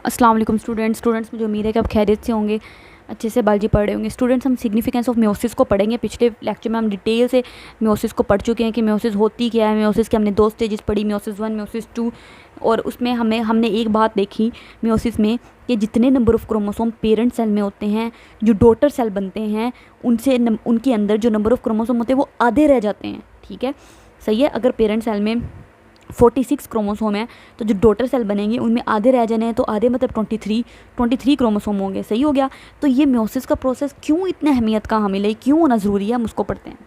अस्सलाम वालेकुम स्टूडेंट्स, मुझे उम्मीद है कि आप खैरियत से होंगे, अच्छे से बायोलॉजी पढ़ रहे होंगे। स्टूडेंट्स, हम सिग्निफिकेंस ऑफ मियोसिस को पढ़ेंगे। पिछले लेक्चर में हम डिटेल से मियोसिस को पढ़ चुके हैं कि मियोसिस होती क्या है। मियोसिस के हमने 2 स्टेजेस पढ़ी, मियोसिस 1, मियोसिस 2। और उसमें हमने एक बात देखी मियोसिस में कि जितने number of chromosome parent cell में होते हैं, जो डॉटर सेल बनते हैं, उनके अंदर जो नंबर ऑफ़ क्रोमोसोम होते हैं वो आधे रह जाते हैं। ठीक है, सही है। अगर पेरेंट सेल में 46 क्रोमोसोम है तो जो डॉटर सेल बनेंगे उनमें आधे रह जाने हैं, तो आधे मतलब 23 क्रोमोसोम होंगे। सही हो गया। तो ये मियोसिस का प्रोसेस क्यों इतने अहमियत का हामिल है, क्यों होना ज़रूरी है, हम उसको पढ़ते हैं।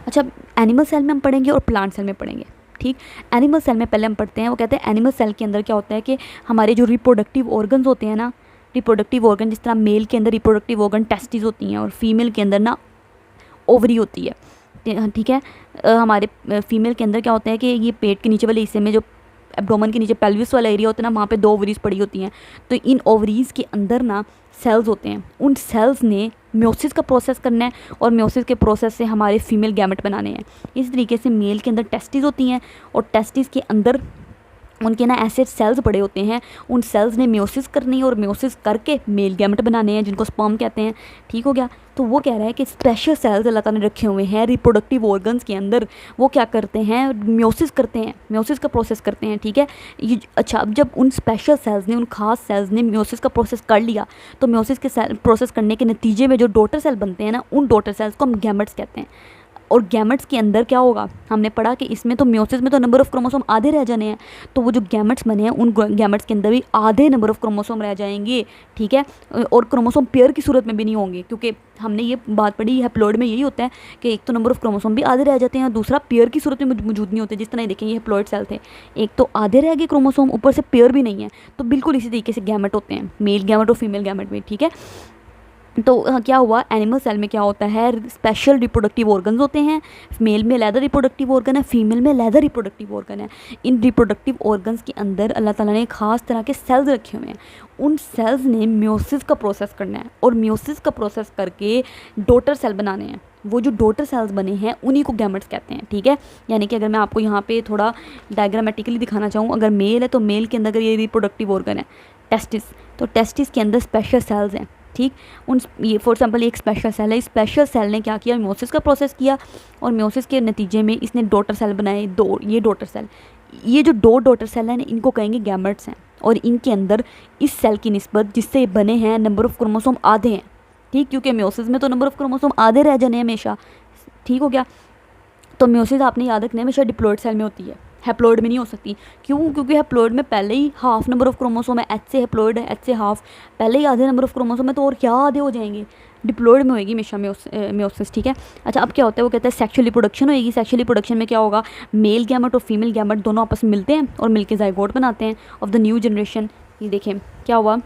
अच्छा, एनिमल सेल में हम पढ़ेंगे और प्लांट सेल में पढ़ेंगे। ठीक, एनिमल सेल में पहले हम पढ़ते हैं। वो कहते हैं एनिमल सेल के अंदर क्या होता है कि हमारे जो रिप्रोडक्टिव ऑर्गन्स होते हैं ना, रिप्रोडक्टिव ऑर्गन, जिस तरह मेल के अंदर रिप्रोडक्टिव ऑर्गन टेस्टिस होती हैं और फीमेल के अंदर ना ओवरी होती है। ठीक है, हमारे फीमेल के अंदर क्या होता है कि ये पेट के नीचे वाले हिस्से में, जो एब्डोमेन के नीचे पेल्विस वाला एरिया होता है ना, वहाँ पे 2 ओवरीज पड़ी होती हैं। तो इन ओवरीज के अंदर ना सेल्स होते हैं। उन सेल्स ने मियोसिस का प्रोसेस करना है और मियोसिस के प्रोसेस से हमारे फीमेल गैमेट बनाने हैं। इस तरीके से मेल के अंदर टेस्टिस होती हैं और टेस्टिस के अंदर उनके ना ऐसे सेल्स पड़े होते हैं। उन सेल्स ने मियोसिस करनी है और मियोसिस करके मेल गैमेट बनाने हैं, जिनको स्पर्म कहते हैं। ठीक हो गया। तो वो कह रहा है कि स्पेशल सेल्स अल्लाह ताला ने रखे हुए हैं रिप्रोडक्टिव ऑर्गन्स के अंदर। वो क्या करते हैं, मियोसिस करते हैं, मियोसिस का प्रोसेस करते हैं। ठीक है, ये अच्छा, अब जब उन स्पेशल सेल्स ने, उन खास सेल्स ने मियोसिस का प्रोसेस कर लिया, तो मियोसिस के प्रोसेस करने के नतीजे में जो डॉटर सेल बनते हैं ना, उन डॉटर सेल्स को हम गैमेट्स कहते हैं। और गैमेट्स के अंदर क्या होगा, हमने पढ़ा कि इसमें तो मियोसिस में तो नंबर ऑफ़ क्रोमोसोम आधे रह जाने हैं, तो वो जो गैमेट्स बने हैं उन गैमेट्स के अंदर भी आधे नंबर ऑफ़ क्रोमोसोम रह जाएंगे। ठीक है, और क्रोमोसोम पेयर की सूरत में भी नहीं होंगे, क्योंकि हमने ये बात पढ़ी हैप्लॉइड में यही होता है कि एक तो नंबर ऑफ़ क्रोमोसोम भी आधे रह जाते हैं और दूसरा पेयर की सूरत में मौजूद नहीं होते। जिस तरह देखें, ये हैप्लॉइड सेल थे, एक तो आधे रह गए क्रोमोसोम, ऊपर से पेयर भी नहीं है। तो बिल्कुल इसी तरीके से गैमेट होते हैं, मेल गैमेट और फीमेल गैमेट में। ठीक है, तो क्या हुआ, एनिमल सेल में क्या होता है, स्पेशल रिप्रोडक्टिव ऑर्गन्स होते हैं। मेल में लेदर रिप्रोडक्टिव ऑर्गन है, फीमेल में लेदर रिप्रोडक्टिव ऑर्गन है। इन रिप्रोडक्टिव ऑर्गन्स के अंदर अल्लाह ताला ने खास तरह के सेल्स रखे हुए हैं। उन सेल्स ने मियोसिस का प्रोसेस करना है और मियोसिस का प्रोसेस करके डॉटर सेल बनाने हैं। वो जो डॉटर सेल्स बने हैं उन्हीं को गैमेट्स कहते हैं। ठीक है, यानी कि अगर मैं आपको यहाँ पे थोड़ा डायग्रामेटिकली दिखाना चाहूँ, अगर मेल है तो मेल के अंदर अगर ये रिप्रोडक्टिव ऑर्गन है टेस्टिस, तो टेस्टिस के अंदर स्पेशल सेल्स हैं। ठीक, उन ये फॉर एग्जाम्पल एक स्पेशल सेल है, इस स्पेशल सेल ने क्या किया, मियोसिस का प्रोसेस किया और मियोसिस के नतीजे में इसने डॉटर सेल बनाए। ये डॉटर सेल, ये जो 2 डॉटर सेल हैं इनको कहेंगे गैमेट्स हैं। और इनके अंदर इस सेल की निस्बत जिससे ये बने हैं नंबर ऑफ़ क्रोमोसोम आधे हैं। ठीक, क्योंकि मियोसिस में तो नंबर ऑफ़ क्रोमोसोम आधे रह जाने हमेशा। ठीक हो गया। तो मियोसिस आपने याद रखना है हमेशा डिप्लॉइड सेल में होती है, हैप्लॉइड में नहीं हो सकती। क्यों, क्योंकि हैप्लॉइड में पहले ही हाफ नंबर ऑफ़ क्रोमोसोम है, एच से हैप्लॉइड है, एच से हाफ, पहले ही आधे नंबर ऑफ़ क्रोमोसोम है, तो और क्या आधे हो जाएंगे, डिप्लॉइड में होएगी हमेशा मियोसिस। ठीक है, अच्छा, अब क्या होता है, वो कहता है सेक्शुअल रिप्रोडक्शन होएगी। सेक्शुअल रिप्रोडक्शन में क्या होगा, मेल गैमेट और फीमेल गैमेट दोनों आपस में मिलते हैं और मिलके जाइगोट बनाते हैं ऑफ द न्यू जनरेशन। ये देखें क्या हुआ,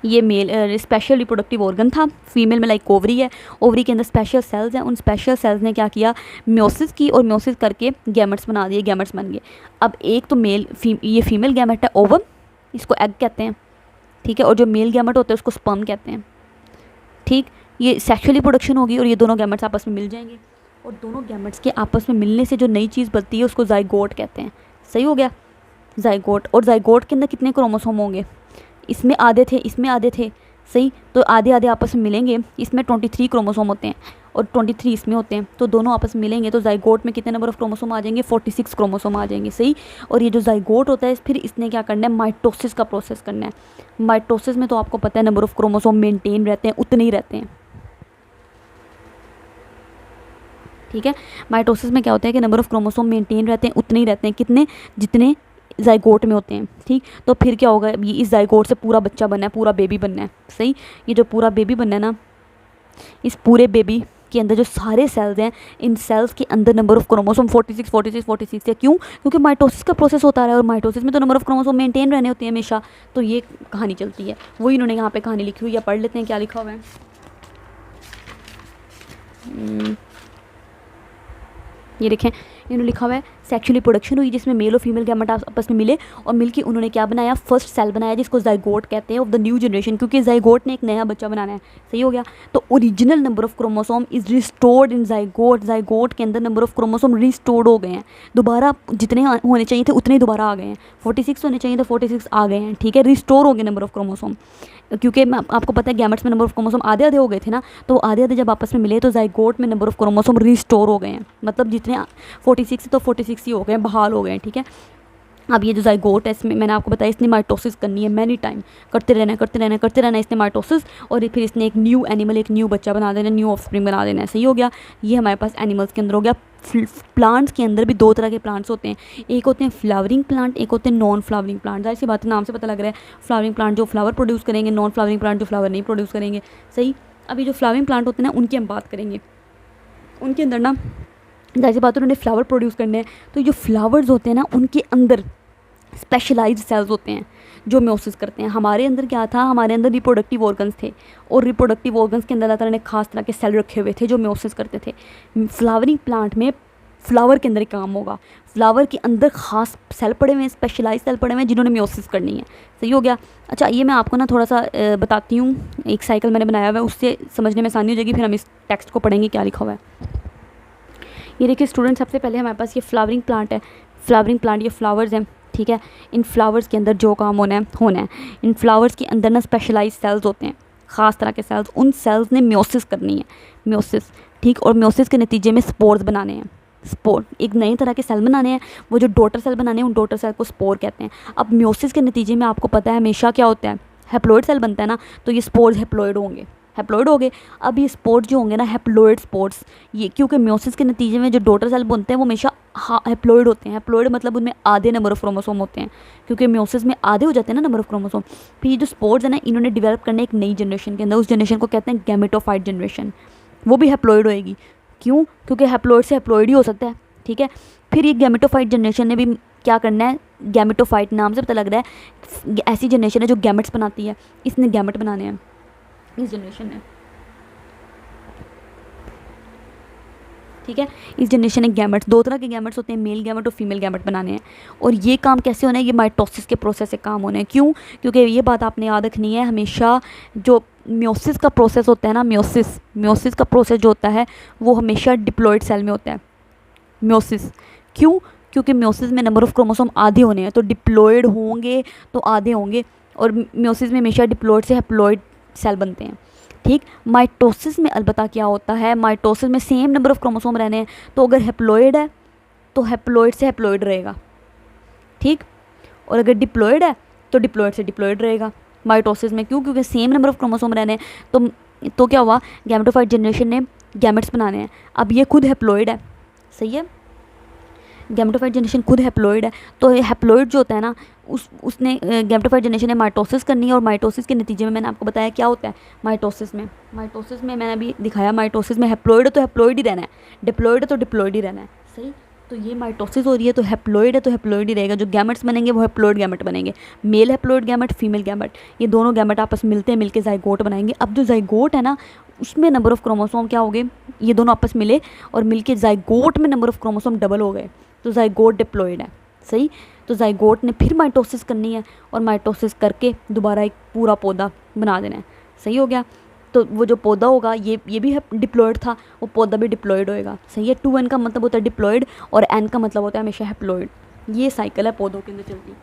ये मेल स्पेशल रिप्रोडक्टिव ऑर्गन था, फीमेल में लाइक ओवरी है, ओवरी के अंदर स्पेशल सेल्स हैं। उन स्पेशल सेल्स ने क्या किया, मियोसिस की और मियोसिस करके गैमेट्स बना दिए, गैमेट्स बन गए। अब एक तो ये फीमेल गैमेट है ओवम, इसको एग कहते हैं। ठीक है, और जो मेल गैमेट होते हैं उसको स्पर्म कहते हैं। ठीक, ये सेक्शुअल रिप्रोडक्शन होगी और ये दोनों गैमेट्स आपस में मिल जाएंगे और दोनों गैमेट्स के आपस में मिलने से जो नई चीज़ बनती है उसको जाइगोट कहते हैं। सही हो गया, जाइगोट। और जाइगोट के अंदर कितने क्रोमोसोम होंगे, इसमें आधे थे, इसमें आधे थे। सही, तो आधे आधे आपस में मिलेंगे, इसमें 23 क्रोमोसोम होते हैं और 23 इसमें होते हैं, तो दोनों आपस में मिलेंगे तो जाइगोट में कितने नंबर ऑफ़ क्रोमोसोम आ जाएंगे, 46 क्रोमोसोम आ जाएंगे। सही, और ये जो जाइगोट होता है फिर इसने क्या करना है, माइटोसिस का प्रोसेस करना है। माइटोसिस में तो आपको पता है नंबर ऑफ़ क्रोमोसोम मेनटेन रहते हैं, उतने ही रहते हैं। ठीक है, माइटोसिस में क्या होता है कि नंबर ऑफ़ क्रोमोसोम मेंटेन रहते हैं, उतने ही रहते हैं, कितने, जितने जाइगोट में होते हैं। ठीक, तो फिर क्या होगा, ये इस जाइगोट से पूरा बच्चा बनना है, पूरा बेबी बनना है। सही, ये जो पूरा बेबी बनना है ना, इस पूरे बेबी के अंदर जो सारे सेल्स हैं, इन सेल्स के अंदर नंबर ऑफ़ क्रोमोसोम 46 है। क्यों, क्योंकि माइटोसिस का प्रोसेस होता है और माइटोसिस में तो नंबर ऑफ़ क्रोमोसोम मेंटेन रहने होते हैं हमेशा। तो ये कहानी चलती है, वही इन्होंने यहाँ पे कहानी लिखी हुई है, पढ़ लेते हैं क्या लिखा हुआ है। ये देखें, इन्होंने लिखा हुआ है सेक्सुअली प्रोडक्शन हुई जिसमें मेल और फीमेल गैमेट आपस में मिले और मिलके उन्होंने क्या बनाया, फर्स्ट सेल बनाया जिसको जाइगोट कहते हैं ऑफ द न्यू जनरेशन, क्योंकि जाइगोट ने एक नया बच्चा बनाना है। सही हो गया। तो original number of chromosome is restored in zygote, zygote के अंदर नंबर ऑफ क्रोमोसोम रिस्टोर्ड हो गए हैं, दोबारा जितने होने चाहिए थे उतने दोबारा आ गए हैं, 46 होने चाहिए थे 46 आ गए हैं। ठीक है, रिस्टोर हो गए नंबर ऑफ क्रोमोसोम, क्योंकि आपको पता है गैमेट्स में नंबर ऑफ क्रोमोसोम आधे आधे हो गए थे ना, तो आधे आधे जब आपस में मिले तो जाइगोट में नंबर ऑफ क्रोमोसोम रिस्टोर हो गए हैं, मतलब जितने 46 तो 46 ही हो गए, बहाल हो गए हैं। ठीक है, अब ये जो जाइगोट है इसमें मैंने आपको बताया इसने माइटोसिस करनी है, मैनी टाइम करते रहना इसने माइटोसिस, और फिर इसने एक न्यू एनिमल, एक न्यू बच्चा बना देना, न्यू ऑफस्प्रिंग बना देना है। सही हो गया। ये हमारे पास एनिमल्स के अंदर हो गया। प्लांट्स के अंदर भी दो तरह के प्लांट्स होते हैं, एक होते हैं फ्लावरिंग प्लांट, एक होते हैं नॉन फ्लावरिंग प्लांट। जाहिर सी बात है, नाम से पता लग रहा है, फ्लावरिंग प्लांट जो फ्लावर प्रोड्यूस करेंगे, नॉन फ्लावरिंग प्लांट जो फ्लावर नहीं प्रोड्यूस करेंगे। सही। अभी जो फ्लावरिंग प्लांट होते हैं ना उनकी हम बात करेंगे, उनके अंदर ना जाहिर सी बात है उन्होंने फ्लावर प्रोड्यूस करने हैं, तो जो फ्लावर्स होते हैं ना उनके अंदर स्पेशलाइज्ड सेल्स होते हैं जो म्योसिस करते हैं। हमारे अंदर क्या था, हमारे अंदर रिप्रोडक्टिव ऑर्गन्स थे, और रिप्रोडक्टिव ऑर्गन्स के अंदर अल्लाह ताला ने खास तरह के सेल रखे हुए थे जो म्योसिस करते थे। फ्लावरिंग प्लांट में फ्लावर के अंदर ही काम होगा, फ्लावर के अंदर खास सेल पड़े हुए हैं, स्पेशलाइज सेल पड़े हुए हैं जिन्होंने म्योसिस करनी है। सही हो गया। अच्छा, ये मैं आपको ना थोड़ा सा बताती हूँ, एक साइकिल मैंने बनाया हुआ है, उससे समझने में आसानी हो जाएगी, फिर हम इस टेक्स्ट को पढ़ेंगे क्या लिखा हुआ है। ये देखिए स्टूडेंट, सबसे पहले हमारे पास ये फ्लावरिंग प्लांट है, फ्लावरिंग प्लांट ये फ्लावर्स हैं। ठीक है, इन फ्लावर्स के अंदर जो काम होना है, इन फ्लावर्स के अंदर ना स्पेशलाइज सेल्स होते हैं, ख़ास तरह के सेल्स, उन सेल्स ने म्योसिस करनी है, म्योसिस। ठीक, और म्योसिस के नतीजे में स्पोर्स बनाने हैं, स्पोर एक नए तरह के सेल बनाने हैं, वो जो डॉटर सेल बनाने हैं उन डॉटर सेल को स्पोर कहते हैं। अब म्योसिस के नतीजे में आपको पता है हमेशा क्या होता है, हैप्लॉइड सेल बनता है ना, तो ये स्पोर्स हैप्लॉइड होंगे, हैप्लॉइड हो गए। अब ये स्पोर्स जो होंगे ना, हैप्लॉइड स्पोर्स, ये क्योंकि म्योसिस के नतीजे में जो डॉटर सेल बनते हैं वो हमेशा हैप्लॉइड होते हैं। हैप्लॉइड मतलब उनमें आधे नंबर ऑफ क्रोमोसोम होते हैं, क्योंकि म्योसिस में आधे हो जाते हैं ना नंबर ऑफ क्रोमोसोम। फिर ये जो स्पोर्स है ना, इन्होंने डेवलप करने एक नई जनरेशन के अंदर, उस जनरेशन को कहते हैं गैमेटोफाइट जनरेशन, वो भी हैप्लॉइड होएगी। क्यों? क्योंकि हैप्लॉइड से हैप्लॉइड ही हो सकता है। ठीक है, फिर ये गैमेटोफाइट जनरेशन ने भी क्या करना है, गैमेटोफाइट नाम से पता लग रहा है ऐसी जनरेशन है जो गैमेट्स बनाती है, इसने गैमेट बनाने हैं इस जनरेशन ने। ठीक है, इस जनरेशन में गैमेट्स, दो तरह के गैमेट्स होते हैं, मेल गैमेट और फीमेल गैमेट बनाने हैं। और ये काम कैसे होना है, ये माइटोसिस के प्रोसेस से काम होना है। क्यों? क्योंकि ये बात आपने याद रखनी है हमेशा, जो म्योसिस का प्रोसेस होता है ना, म्योसिस का प्रोसेस जो होता है वो हमेशा डिप्लॉइड सेल में होता है। म्योसिस क्यों? क्योंकि म्योसिस में नंबर ऑफ क्रोमोसोम आधे होने हैं, तो डिप्लॉइड होंगे तो आधे होंगे, और म्योसिस में हमेशा डिप्लॉइड से हैप्लॉइड सेल बनते हैं। ठीक, माइटोसिस में अलबत्ता क्या होता है, माइटोसिस में सेम नंबर ऑफ क्रोमोसोम रहने हैं, तो अगर हैप्लॉइड है तो हैप्लॉइड से हैप्लॉइड रहेगा। ठीक, और अगर डिप्लॉइड है तो डिप्लॉइड से डिप्लॉइड रहेगा माइटोसिस में। क्यों? क्योंकि सेम नंबर ऑफ क्रोमोसोम रहने हैं। तो क्या हुआ, गैमेटोफाइट जनरेशन ने गैमेट्स बनाने हैं। अब ये खुद हैप्लॉइड है, सही है, गैमेटोफाइट जनरेशन खुद हैप्लॉइड है, तो हैप्लॉइड जो होता है ना, उसने गैमेटोफाइट जनरेशन ने माइटोसिस करनी है, और माइटोसिस के नतीजे में मैंने आपको बताया क्या होता है माइटोसिस में मैंने अभी दिखाया, माइटोसिस में हैप्लॉइड है तो हैप्लॉइड ही रहना है, डिप्लॉइड है तो डिप्लॉइड ही रहना है। सही, तो ये माइटोसिस हो रही है तो हैप्लॉइड है तो हैप्लॉइड ही रहेगा, जो गैमेट्स बनेंगे वो हैप्लॉइड गैमेट बनेंगे, male haploid gamete, female gamete, ये दोनों गैमेट आपस में मिलते हैं, मिलकर जाइगोट बनाएंगे। अब जो जाइगोट है ना, उसमें नंबर ऑफ क्रोमोसोम क्या हो गए, ये दोनों आपस मिले और मिलके जाइगोट में नंबर ऑफ क्रोमोसोम डबल हो गए, तो जाइगोट डिप्लॉइड है। सही, तो जाइगोट ने फिर माइटोसिस करनी है, और माइटोसिस करके दोबारा एक पूरा पौधा बना देना है। सही हो गया, तो वो जो पौधा होगा ये भी डिप्लॉइड था, वो पौधा भी डिप्लॉइड होएगा। सही है, 2n का मतलब होता है डिप्लॉइड, और n का मतलब होता है हमेशा हैप्लॉइड। ये साइकिल है पौधों के अंदर चलती,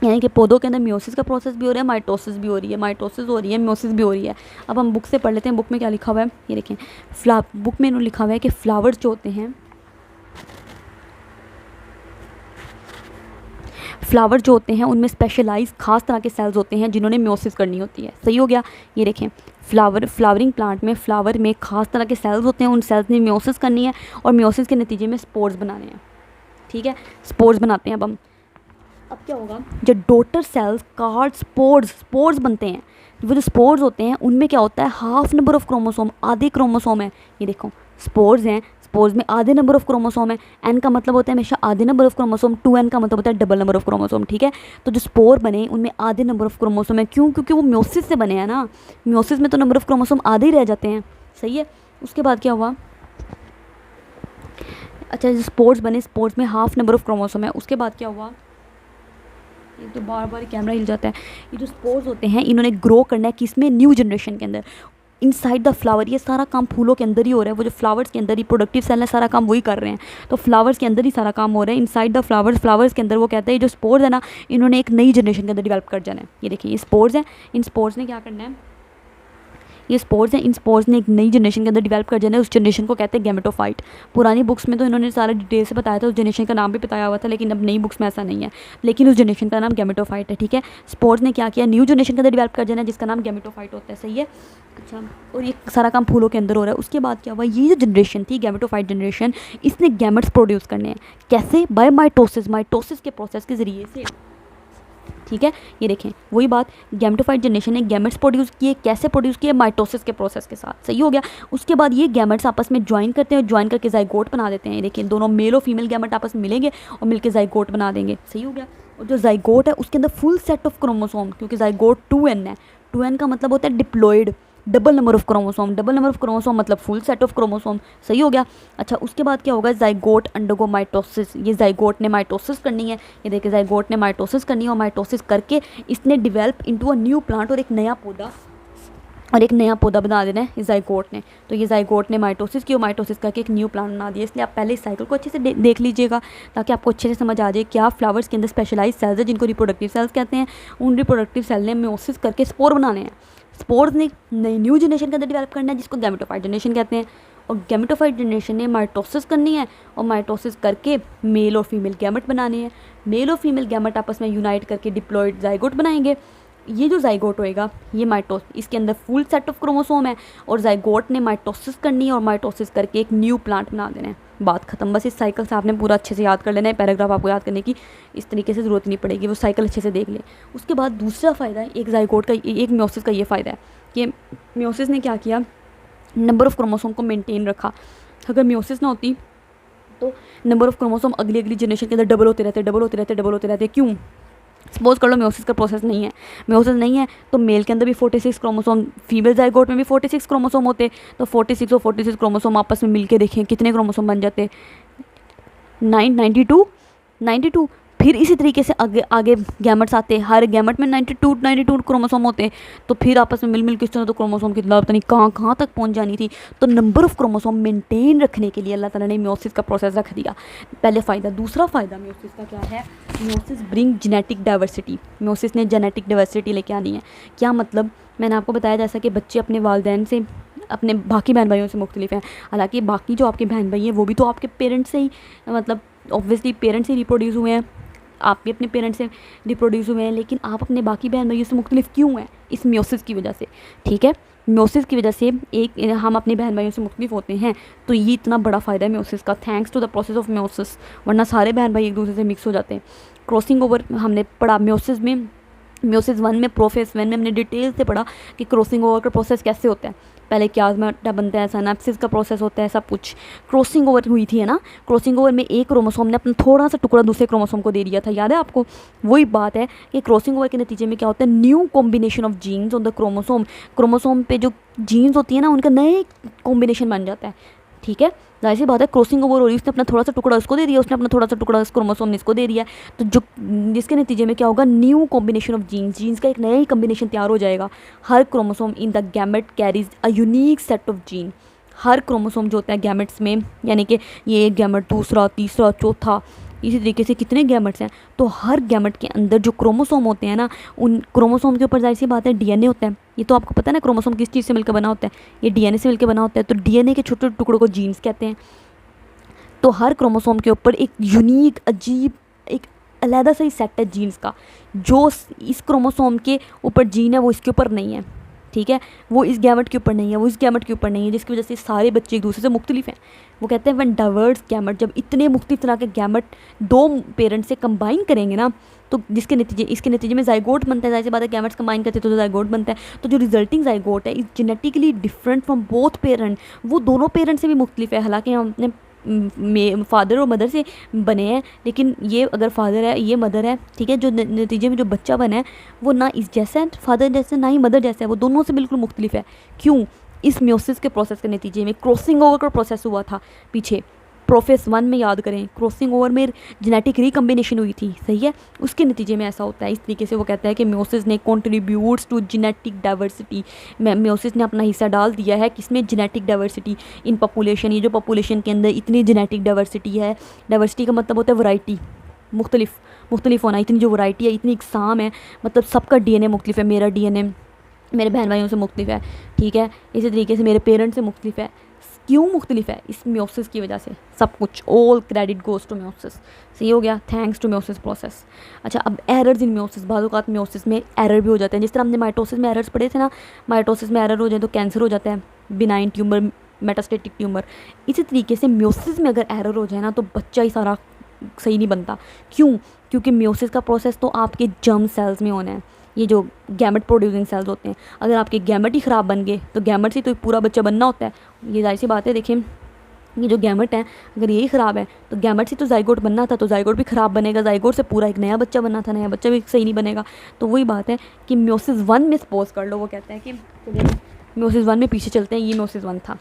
यानी कि पौधों के अंदर म्योसिस का प्रोसेस भी हो रहा है, माइटोसिस भी हो रही है, माइटोसिस हो रही है, म्योसिस भी हो रही है। अब हम बुक से पढ़ लेते हैं, बुक में क्या लिखा हुआ है, ये देखें, बुक में इन्होंने लिखा हुआ है कि फ्लावर्स जो होते हैं, फ्लावर जो होते हैं उनमें स्पेशलाइज खास तरह के सेल्स होते हैं जिन्होंने म्योसिस करनी होती है। सही हो गया, ये देखें, फ्लावरिंग प्लांट में फ्लावर में खास तरह के सेल्स होते हैं, उन सेल्स ने म्योसिस करनी है, और म्योसिस के नतीजे में स्पोर्स बनाने हैं। ठीक है, स्पोर्स बनाते हैं। अब क्या होगा, जब डॉटर सेल्स कार्ड स्पोर्स बनते हैं, वो जो स्पोर्स होते हैं उनमें क्या होता है, हाफ नंबर ऑफ क्रोमोसोम, आधे क्रोमोसोम है। ये देखो स्पोर्स हैं, स्पोर्स में आधे नंबर ऑफ क्रोमोसोम है, n का मतलब होता है हमेशा आधे नंबर ऑफ क्रोमोसोम, 2n का मतलब होता है डबल नंबर ऑफ क्रोमोसोम। ठीक है, तो जो स्पोर बने उनमें आधे नंबर ऑफ क्रोमोसोम है। क्यों? क्योंकि वो म्योसिस से बने हैं ना, म्योसिस में तो नंबर ऑफ क्रोमोसोम आधे ही रह जाते हैं। सही है, उसके बाद क्या हुआ, अच्छा, जो स्पोर्स बने, स्पोर्स में हाफ नंबर ऑफ क्रोमोसोम है। उसके बाद क्या हुआ, ये तो बार बार कैमरा हिल जाता है। ये जो स्पोर्स होते हैं इन्होंने ग्रो करना है किसमें, न्यू जनरेशन के अंदर, इनसाइड द फ्लावर। ये सारा काम फूलों के अंदर ही हो रहा है, वो जो फ्लावर्स के अंदर ही प्रोडक्टिव सेल है सारा काम वही कर रहे हैं। तो फ्लावर्स के अंदर ही सारा काम हो रहा है, इनसाइड द फ्लावर्स। फ्लावर्स के अंदर वो कहते हैं जो स्पोर्स है ना, इन्होंने एक नई जनरेशन के अंदर डेवलप कर जाना है। ये देखिए, ये स्पोर्स हैं, इन स्पोर्स ने क्या करना है, ये स्पोर्स हैं, इन स्पोर्स ने एक नई जनरेशन के अंदर डेवलप कर जाना है। उस जनरेशन को कहते हैं गैमेटोफाइट। पुरानी बुक्स में तो इन्होंने सारा डिटेल से बताया था, उस जनरेशन का नाम भी बताया हुआ था, लेकिन अब नई बुक्स में ऐसा नहीं है, लेकिन उस जनरेशन का नाम गैमेटोफाइट है। ठीक है, स्पोर्स ने क्या किया, न्यू जनरेशन के अंदर डेवलप कर जाना है जिसका नाम गैमेटोफाइट होता है। सही है। अच्छा, और ये सारा काम फूलों के अंदर हो रहा है। उसके बाद क्या हुआ, ये जो जनरेशन थी गैमेटोफाइट जनरेशन, इसने गैमेट्स प्रोड्यूस करने हैं। कैसे, बाय माइटोसिस, माइटोसिस के प्रोसेस के ज़रिए से। ठीक है, ये देखें वही बात, गैमेटोफाइट जनरेशन ने गैमेट्स प्रोड्यूस किए। कैसे प्रोड्यूस किए, माइटोसिस के प्रोसेस के साथ। सही हो गया। उसके बाद ये गैमेट्स आपस में ज्वाइन करते हैं, ज्वाइन करके जाइगोट बना देते हैं। ये देखिए, दोनों मेल और फीमेल गैमेट आपस में मिलेंगे और मिलकर जाइगोट बना देंगे। सही हो गया। और जो जाइगोट है उसके अंदर फुल सेट ऑफ क्रोमोसोम, क्योंकि जाइगोट 2n है, 2n का मतलब होता है diploid, double number of chromosome. Double number of chromosome मतलब फुल सेट ऑफ क्रोमोसोम। सही हो गया। अच्छा, उसके बाद क्या होगा, जाइगोट अंडरगो माइटोसिस। ये जाइगोट ने माइटोसिस करनी है। ये देखिए, जाइगोट ने माइटोसिस करनी है और माइटोसिस करके इसने develop into a new plant, और एक नया पौधा बना देना है इस जाइगोट ने। तो ये जाइगोट ने माइटोसिस की और माइटोसिस करके एक न्यू प्लांट बना दिया। इसलिए आप पहले इस साइकिल को अच्छे से देख लीजिएगा ताकि आपको अच्छे से समझ आ जाए क्या फ्लावर्स के अंदर स्पेशलाइज सेल्स है जिनको रिप्रोडक्टिव सेल्स कहते हैं। उन रिप्रोडक्टिव सेल ने मेयोसिस करके स्पोर बनाने हैं। स्पोर्स ने नई न्यू जनरेशन के अंदर डेवलप करना है जिसको गैमेटोफाइट जनरेशन कहते हैं। और गैमेटोफाइट जनरेशन ने माइटोसिस करनी है और माइटोसिस करके मेल और फीमेल गैमेट बनाने हैं। मेल और फीमेल गैमेट आपस में यूनाइट करके डिप्लॉयड जाइगोट बनाएंगे। ये जो जाइगोट होएगा ये इसके अंदर फुल सेट ऑफ क्रोमोसोम है और जाइगोट ने माइटोसिस करनी है और माइटोसिस करके एक न्यू प्लांट बना देना है। बात खत्म। बस इस साइकिल से आपने पूरा अच्छे से याद कर लेना है। पैराग्राफ आपको याद करने की इस तरीके से ज़रूरत नहीं पड़ेगी, वो साइकिल अच्छे से देख ले। उसके बाद दूसरा फ़ायदा है एक जाइगोट का, एक मेयोसिस का ये फ़ायदा है कि मेयोसिस ने क्या किया, नंबर ऑफ़ क्रोमोसोम को मेनटेन रखा। अगर मेयोसिस ना होती तो नंबर ऑफ़ क्रोमोसोम अगली जनरेशन के अंदर डबल होते रहते। क्यों? सपोज कर लो मेयोसिस का प्रोसेस नहीं है, मेयोसिस नहीं है तो मेल के अंदर भी 46 क्रोमोसोम, फीमेल जाइगोट में भी 46 क्रोमोसोम होते। तो 46 और 46 क्रोमोसोम आपस में मिलके देखें कितने क्रोमोसोम बन जाते, 92। फिर इसी तरीके से आगे गैमेट्स आते, हर गैमेट में 92 क्रोमोसोम होते। तो फिर आपस में मिल किस तरह तो क्रोमोसोम की पता नहीं कहाँ तक पहुँच जानी थी। तो नंबर ऑफ़ क्रोमोसोम मेंटेन रखने के लिए अल्लाह ताला ने मेयोसिस का प्रोसेस रख दिया। पहले फ़ायदा। दूसरा फ़ायदा मेयोसिस का क्या है, meiosis bring genetic diversity. Meiosis ने जेनेटिक डाइवर्सिटी लेके आनी है। क्या मतलब, मैंने आपको बताया जैसा कि बच्चे अपने वालिदैन से, अपने बाकी बहन भाइयों से मुख्तलिफ हैं। हालांकि बाकी जो आपके बहन भाई हैं वो भी तो आपके पेरेंट्स से ही, मतलब ऑब्वियसली पेरेंट्स से रिप्रोड्यूस हुए हैं, आप भी अपने पेरेंट्स से रिप्रोड्यूस हुए हैं, लेकिन आप अपने बाकी बहन भाइयों से मुख्तलिफ क्यों हैं? इस मेयोसिस की वजह से। ठीक है, मेयोसिस की वजह से हम अपने बहन भाइयों से मुख्तलिफ होते हैं। तो ये इतना बड़ा फ़ायदा है मेयोसिस का, thanks to the process of meiosis. वरना सारे बहन भाई एक दूसरे से मिक्स हो जाते हैं। क्रॉसिंग ओवर हमने पढ़ा मेयोसिस में, मेयोसिस 1 में, प्रोफेस 1 में हमने डिटेल से पढ़ा कि क्रॉसिंग ओवर का प्रोसेस कैसे होता है। पहले क्याज़्मा बनता है, सिनेप्सिस का प्रोसेस होता है, सब कुछ। क्रॉसिंग ओवर हुई थी है ना, क्रॉसिंग ओवर में एक क्रोमोसोम ने अपना थोड़ा सा टुकड़ा दूसरे क्रोमोसोम को दे दिया था, याद है आपको? वही बात है कि क्रॉसिंग ओवर के नतीजे में क्या होता है, new combination of genes on the chromosome. Chromosome पे जो जीन्स होती है ना उनका नए कॉम्बिनेशन बन जाता है। ठीक है, जाहिर सी बात है क्रॉसिंग ओवर हो रही है, उसने अपना थोड़ा सा टुकड़ा उसको दे दिया, उसने अपना थोड़ा सा टुकड़ा उस क्रोमोसोम ने इसको दे दिया। तो जो जिसके नतीजे में क्या होगा, न्यू कॉम्बिनेशन ऑफ जीन्स का एक नया ही कॉम्बिनेशन तैयार हो जाएगा। हर chromosome in the gamete carries a unique set of gene. हर क्रोमोसोम जो होता है गैमेट्स में, यानी कि ये एक गैमेट, दूसरा, तीसरा, चौथा, इसी तरीके से कितने गैमेट्स हैं, तो हर गैमेट के अंदर जो क्रोमोसोम होते हैं ना, उन क्रोमोसोम के ऊपर जाहिर सी बात है डीएनए होता है। ये तो आपको पता है ना क्रोमोसोम किस चीज़ से मिलकर बना होता है, ये डीएनए से मिलकर बना होता है। तो डीएनए के छोटे छोटे टुकड़ों को जीन्स कहते हैं। तो हर क्रोमोसोम के ऊपर एक यूनिक, अजीब, एक अलहदा सा ही सेट है जीन्स का। जो इस क्रोमोसोम के ऊपर जीन है वो इसके ऊपर नहीं है। ठीक है, वो इस गैमेट के ऊपर नहीं है, वो इस गैमेट के ऊपर नहीं है, जिसकी वजह से सारे बच्चे एक दूसरे से मुख्तलिफ हैं। वो कहते हैं व्हेन डाइवर्स गैमेट, जब इतने मुख्तलिफ तरह के गैमेट दो पेरेंट्स से कंबाइन करेंगे ना, तो इसके नतीजे में जाइगोट बनता है। जैसे बात है गैमेट्स कंबाइन करते तो जाइगोट बनता है। तो जो रिजल्टिंग जाइगोट है is genetically different from both parent. वो दोनों पेरेंट से भी मुख्तलिफ है। हालांकि हम अपने फादर और मदर से बने हैं, लेकिन ये अगर फादर है, ये मदर है, ठीक है, जो नतीजे में जो बच्चा बना है वो ना इस जैसा है फादर जैसे, ना ही मदर जैसा है, वो दोनों से बिल्कुल मुख्तलिफ है। क्यों? इस मेयोसिस के प्रोसेस के नतीजे में क्रॉसिंग ओवर का प्रोसेस हुआ था पीछे, प्रोफेस 1 में याद करें, क्रॉसिंग ओवर में जेनेटिक रिकम्बिनेशन हुई थी, सही है, उसके नतीजे में ऐसा होता है। इस तरीके से वो कहता है कि म्योसिस ने contributes to genetic diversity, meiosis ने अपना हिस्सा डाल दिया है किसमें, जेनेटिक डाइवर्सिटी इन पॉपुलेशन। ये जो पॉपुलेशन के अंदर इतनी जेनेटिक डाइवर्सिटी है, डाइवर्सिटी का मतलब होता है वैरायटी, मुख्तलिफ होना, इतनी जो वैरायटी है, इतनी इकसाम है, मतलब सबका डीएनए मुख्तलिफ है, मेरा डीएनए मेरे बहन भाइयों से मुख्तलिफ है, ठीक है, इसी तरीके से मेरे पेरेंट्स से मुख्तलिफ है। क्यों मुख्तलिफ है? इस म्योसिस की वजह से सब कुछ, all credit goes to meiosis. सही हो गया, थैंक्स टू म्योसिस प्रोसेस। अच्छा, अब एरर्स इन म्योसिस, बाद औक़ात म्योसिस में एरर भी हो जाते हैं, जिस तरह हमने माइटोसिस में एरर्स पढ़े थे ना, माइटोसिस में एरर हो जाए तो कैंसर हो जाता है, बिनाइन ट्यूमर, मेटास्टेटिक ट्यूमर। इसी तरीके से म्योसिस में अगर एरर हो जाए ना तो बच्चा ही सारा सही नहीं बनता। क्यों? क्योंकि म्योसिस का प्रोसेस तो आपके जर्म सेल्स में होना है, ये जो गैमेट प्रोड्यूसिंग सेल्स होते हैं। अगर आपके गैमेट ही ख़राब बन गए तो गैमेट से तो पूरा बच्चा बनना होता है, ये जाहिर सी बात है। देखिए ये जो गैमेट है अगर यही ख़राब है तो गैमेट से तो जाइगोट बनना था, तो जाइगोट भी ख़राब बनेगा, जाइगोट से पूरा एक नया बच्चा बनना था, नया बच्चा भी सही नहीं बनेगा। तो वही बात है कि म्योसिस 1 में सपोज कर लो, वो कहता है कि म्योसिस 1 में पीछे चलते हैं, ये म्योसिस 1 था,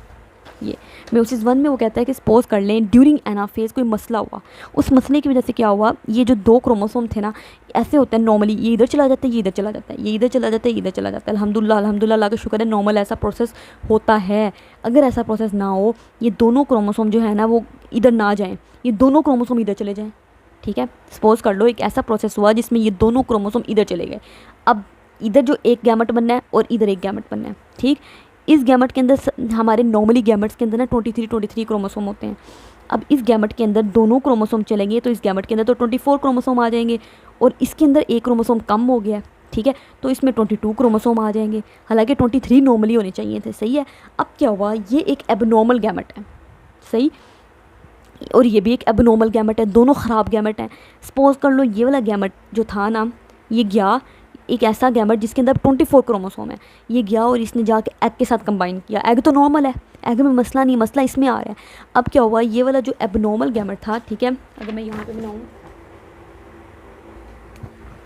ये म्योसिस 1 में वो कहता है कि सपोज कर लें ड्यूरिंग एनाफेज कोई मसला हुआ, उस मसले की वजह से क्या हुआ, ये जो 2 क्रोमोसोम थे ना, ऐसे होता है नॉर्मली, ये इधर चला जाता है, ये इधर चला जाता है, ये इधर चला जाता है, ये इधर चला जाता है। अल्हम्दुलिल्लाह अल्लाह का शुक्र है, नॉर्मल ऐसा प्रोसेस होता है। अगर ऐसा प्रोसेस ना हो, ये दोनों क्रोमोसोम जो है ना वो इधर ना जाएँ, ये दोनों क्रोमोसोम इधर चले जाएँ, ठीक है। सपोज कर लो एक ऐसा प्रोसेस हुआ जिसमें ये दोनों क्रोमोसोम इधर चले गए। अब इधर जो एक गैमेट बनना है और इधर एक गैमेट बनना है, ठीक। इस गैमेट के अंदर हमारे नॉर्मली गैमेट्स के अंदर ना 23 क्रोमोसोम होते हैं। अब इस गैमेट के अंदर दोनों क्रोमोसोम चलेंगे तो इस गैमेट के अंदर तो 24 क्रोमोसोम आ जाएंगे, और इसके अंदर एक क्रोमोसोम कम हो गया, ठीक है, तो इसमें 22 क्रोमोसोम आ जाएंगे। हालांकि 23 नॉर्मली होने चाहिए थे, सही है। अब क्या हुआ, ये एक एबनॉर्मल गैमेट है, सही, और ये भी एक एबनॉर्मल गैमेट है, दोनों ख़राब गैमेट हैं। सपोज कर लो ये वाला गैमेट जो था ना, ये गया एक ऐसा गैमेट जिसके अंदर 24 क्रोमोसोम है, ये गया और इसने जाके एग के साथ कंबाइन किया। एग तो नॉर्मल है, एग में मसला नहीं, मसला इसमें आ रहा है। अब क्या हुआ, ये वाला जो एबनॉर्मल गैमेट था, ठीक है, अगर मैं यहाँ पे बनाऊँ,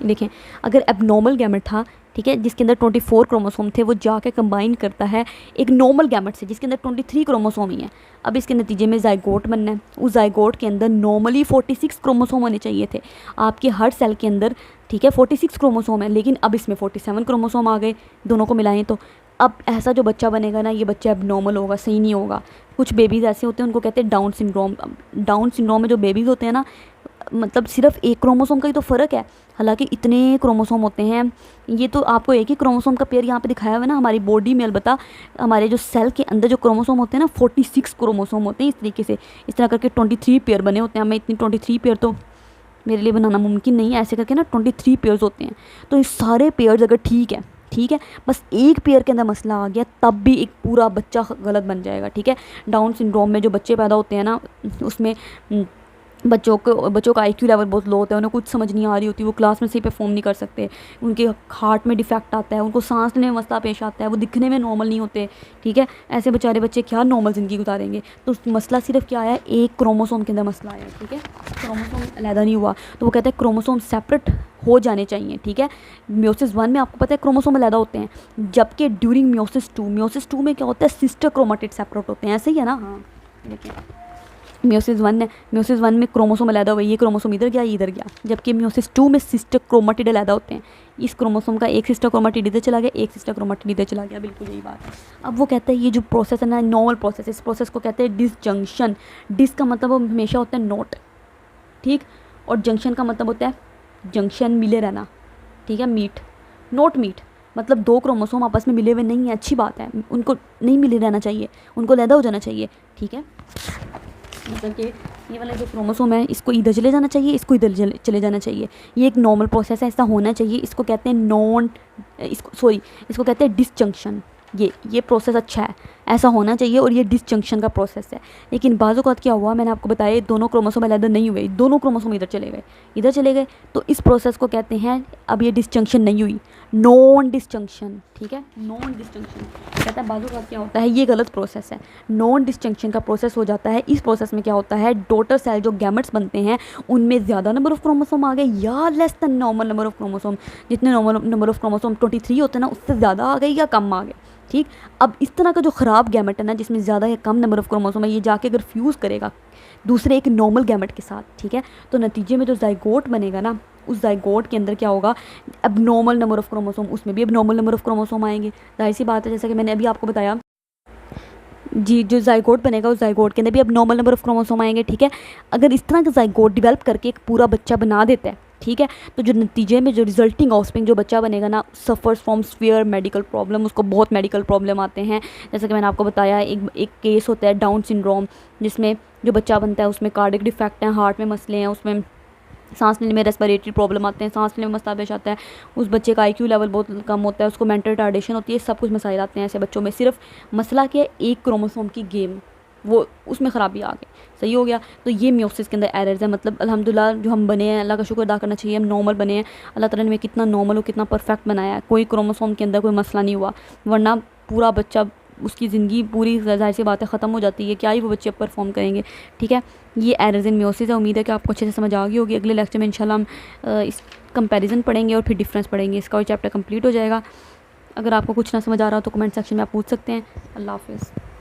देखें, अगर एबनॉर्मल गैमेट था, ठीक है, जिसके अंदर 24 क्रोमोसोम थे, वो जाके कंबाइन करता है एक नॉर्मल गैमेट से जिसके अंदर 23 क्रोमोसोम ही है। अब इसके नतीजे में जाइगोट बनना है, उस जाइगोट के अंदर नॉर्मली 46 क्रोमोसोम होने चाहिए थे आपके हर सेल के अंदर, ठीक है, 46 क्रोमोसोम है, लेकिन अब इसमें 47 क्रोमोसोम आ गए, दोनों को मिलाएं तो अब ऐसा जो बच्चा बनेगा ना, ये बच्चा अब नॉर्मल होगा, सही नहीं होगा। कुछ बेबीज़ ऐसे होते हैं, उनको कहते हैं डाउन सिंड्रोम। डाउन सिंड्रोम में जो बेबीज़ होते हैं ना, मतलब सिर्फ एक क्रोमोसोम का ही तो फ़र्क है, हालांकि इतने क्रोमोसोम होते हैं। ये तो आपको एक ही क्रोमोसोम का पेयर यहाँ पे दिखाया हुआ है ना, हमारी बॉडी में अलबत्ता हमारे जो सेल के अंदर जो क्रोमोसोम होते हैं ना, 46 क्रोमोसोम होते हैं। इस तरीके से इस तरह करके 23 पेयर बने होते हैं। हमें इतनी 23 पेयर तो मेरे लिए बनाना मुमकिन नहीं है, ऐसे करके ना 23 पेयर्स होते हैं। तो ये सारे पेयर्स अगर ठीक है, बस एक पेयर के अंदर मसला आ गया तब भी एक पूरा बच्चा गलत बन जाएगा, ठीक है। डाउन सिंड्रोम में जो बच्चे पैदा होते हैं ना, उसमें बच्चों का IQ लेवल बहुत लो होता है, उन्हें कुछ समझ नहीं आ रही होती, वो क्लास में सही परफॉर्म नहीं कर सकते, उनके हार्ट में डिफेक्ट आता है, उनको सांस लेने में मसला पेश आता है, वो दिखने में नॉर्मल नहीं होते, ठीक है। ऐसे बेचारे बच्चे क्या नॉर्मल ज़िंदगी गुजारेंगे। तो मसला सिर्फ क्या आया, एक क्रोमोसोम के अंदर मसला आया, ठीक है, क्रोमोसोम अलहदा नहीं हुआ। तो वो कहते हैं क्रोमोसोम सेपरेट हो जाने चाहिए, ठीक है। म्योसिस 1 में आपको पता है क्रोमोसोम अलहदा होते हैं, जबकि ड्यूरिंग म्योसिस 2 में क्या होता है, सिस्टर क्रोमेटिड सेपरेट होते हैं, ऐसे ही है ना। हाँ देखिए, म्योसिस 1 में क्रोमोसोम अलहदा हुआ, ये क्रोमोसोम इधर गया, ये इधर गया, जबकि म्योसिस 2 में सिस्टर क्रोमेटिड अलहदा होते हैं। इस क्रोमोसोम का एक सिस्टर क्रोमेटिड इधर चला गया, एक सिस्टर क्रोमेटिड इधर चला गया, बिल्कुल यही बात है। अब वो कहता है ये जो प्रोसेस है ना, नॉर्मल प्रोसेस, इस प्रोसेस को कहते हैं डिसजंक्शन। डिस का मतलब हमेशा होता है नॉट, ठीक, और जंक्शन का मतलब होता है जंक्शन, मिले रहना, ठीक है, मीट, नॉट मीट, मतलब 2 क्रोमोसोम आपस में मिले हुए नहीं है, अच्छी बात है, उनको नहीं मिले रहना चाहिए, उनको अलहदा हो जाना चाहिए, ठीक है। मतलब कि ये वाला जो क्रोमोसोम है, इसको इधर चले जाना चाहिए, इसको इधर चले जाना चाहिए, ये एक नॉर्मल प्रोसेस है, ऐसा होना चाहिए। इसको कहते हैं इसको कहते हैं डिसजंक्शन। ये प्रोसेस अच्छा है, ऐसा होना चाहिए, और ये डिसजंक्शन का प्रोसेस है। लेकिन बाज़ औक़ात क्या हुआ, मैंने आपको बताया, दोनों क्रोमोसोम अलग नहीं हुए, दोनों क्रोमोसोम इधर चले गए, तो इस प्रोसेस को कहते हैं, अब ये डिसजंक्शन नहीं हुई, नॉन डिसजंक्शन, ठीक है, नॉन डिसजंक्शन कहता है। बाज़ औक़ात क्या होता है, ये गलत प्रोसेस है, नॉन डिसजंक्शन का प्रोसेस हो जाता है। इस प्रोसेस में क्या होता है, डॉटर सेल जो गैमेट्स बनते हैं उनमें ज़्यादा नंबर ऑफ़ क्रोमोसोम आ गए या less than normal number of chromosome, जितने नॉर्मल नंबर ऑफ़ क्रोमोसोम 23 होते हैं ना, उससे ज़्यादा आ गए या कम आ गए, ठीक। अब इस तरह का जो ख़राब गैमेट है ना, जिसमें ज़्यादा या कम नंबर ऑफ़ क्रोमोसोम है, ये जाके अगर फ्यूज़ करेगा दूसरे एक नॉर्मल गैमेट के साथ, ठीक है। तो नतीजे में जो ज़ाइगोट बनेगा ना, उस ज़ाइगोट के अंदर क्या होगा, अब नॉर्मल नंबर ऑफ़ क्रोमोसोम, उसमें भी अब नॉर्मल नंबर ऑफ़ क्रोमोसोम आएंगे। जाहिर सी बात है, जैसा कि मैंने अभी आपको बताया जी, जो ज़ाइगोट बनेगा उस ज़ाइगोट के अंदर भी अब नॉर्मल नंबर ऑफ़ क्रोमोसोम आएंगे, ठीक है। अगर इस तरह का ज़ाइगोट डेवलप करके एक पूरा बच्चा बना देता है, ठीक है, तो जो नतीजे में जो रिजल्टिंग ऑफस्प्रिंग जो बच्चा बनेगा ना, suffers from severe medical problem, उसको बहुत मेडिकल प्रॉब्लम आते हैं। जैसे कि मैंने आपको बताया, एक केस होता है डाउन सिंड्रोम, जिसमें जो बच्चा बनता है उसमें कार्डियक डिफेक्ट हैं, हार्ट में मसले हैं, उसमें सांस लेने में रेस्पिरेटरी प्रॉब्लम आते हैं, सांस लेने में मसला पेश आता है, उस बच्चे का आईक्यू लेवल बहुत कम होता है, उसको मेंटल रिटार्डेशन होती है, सब कुछ मसाइल आते हैं ऐसे बच्चों में। सिर्फ मसला क्या है, एक क्रोमोसोम की गेम, वो उसमें ख़राबी आ गई, सही हो गया। तो ये मियोसिस के अंदर एरर्स है। मतलब अल्हम्दुलिल्लाह जो हम बने हैं, अल्लाह का शुक्र अदा करना चाहिए, हम नॉर्मल बने हैं। अल्लाह ताला ने हमें कितना नॉर्मल और कितना परफेक्ट बनाया है, कोई क्रोमोसोम के अंदर कोई मसला नहीं हुआ, वरना पूरा बच्चा, उसकी ज़िंदगी पूरी ज़ाहिर सी बात है ख़त्म हो जाती है, क्या ही वो बच्चे अब परफॉर्म करेंगे, ठीक है। ये एरर्स इन मियोसिस है। उम्मीद है कि आपको अच्छे से समझ आ गई होगी। अगले लेक्चर में इंशाल्लाह हम इस कंपैरिजन पढ़ेंगे और फिर डिफरेंस पढ़ेंगे, इसका और चैप्टर कंप्लीट हो जाएगा। अगर आपको कुछ ना समझ आ रहा हो तो कमेंट सेक्शन में आप पूछ सकते हैं। अल्लाह हाफ़िज़।